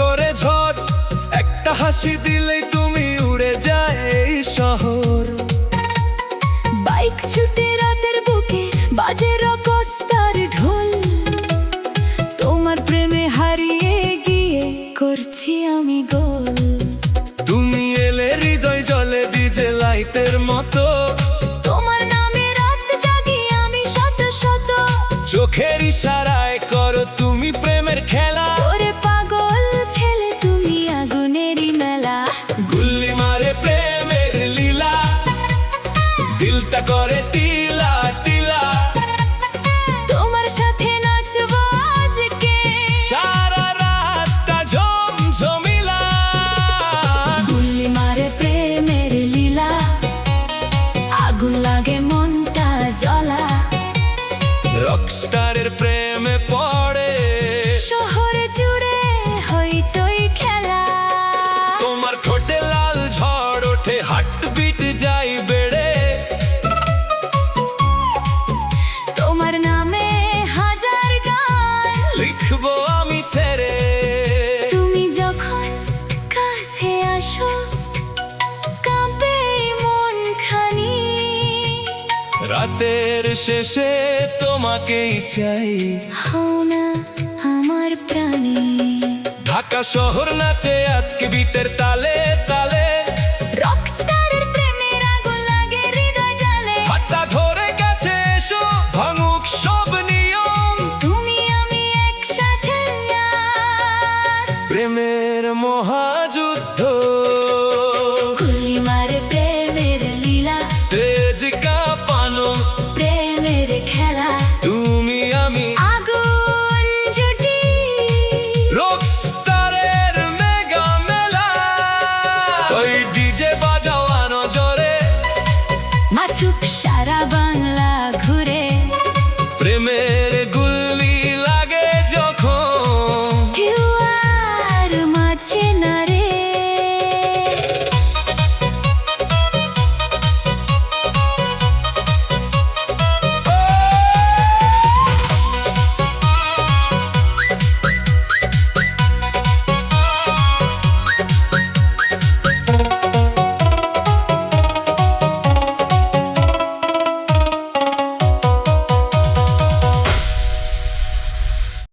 করে ঝড়, একটা হাসি দিলেই তুমি উড়ে যায় এই শহর। বাইক ছুটে রাতের বুকে বাজে রকস্টার ঢোল, তোমার প্রেমে হারিয়ে গিয়ে করছি আমি গোল। তুমি এলে হৃদয় জলে ডিজে লাইটের মতো, তোমার নামে রাত জাগি আমি শত শত। চোখের ইশারায় করো তুমি প্রেমের খেলা। ওরে পাগল ছেলে তুমি আগুনেরই মেলা। গুল্লি মারে প্রেমের লীলা, দিলটা করে টিলা টিলা। তোমার সাথে নাচবো আজকে সারা রাতটা ঝমঝমিলা। গুল্লি মারে প্রেমের লীলা, আগুন লাগে মনটা জ্বলা। রকস্টারের প্রেমে পড়ে শহরে জুড়ে হইচই খেলা। তোমার ঠোঁটে লাল ঝড় ওঠে, হার্টবিট যাই বেড়ে। তোমার নামে হাজার গান লিখবো আমি ছেড়ে। তুমি যখন কাছে আসো কাঁপে মন খানি। রাতের শেষে তোমাকেই চাই, হও না আমার প্রাণী। ঢাকা শহর নাচে আজকে বিটের তালে তালে। রকস্টারের প্রেমের আগুন লাগে হৃদয় জালে। হাতটা ধরে কাছে এসো, ভাঙুক সব নিয়ম। তুমি আমি একসাথে আস। প্রেমের মহাযুদ্ধ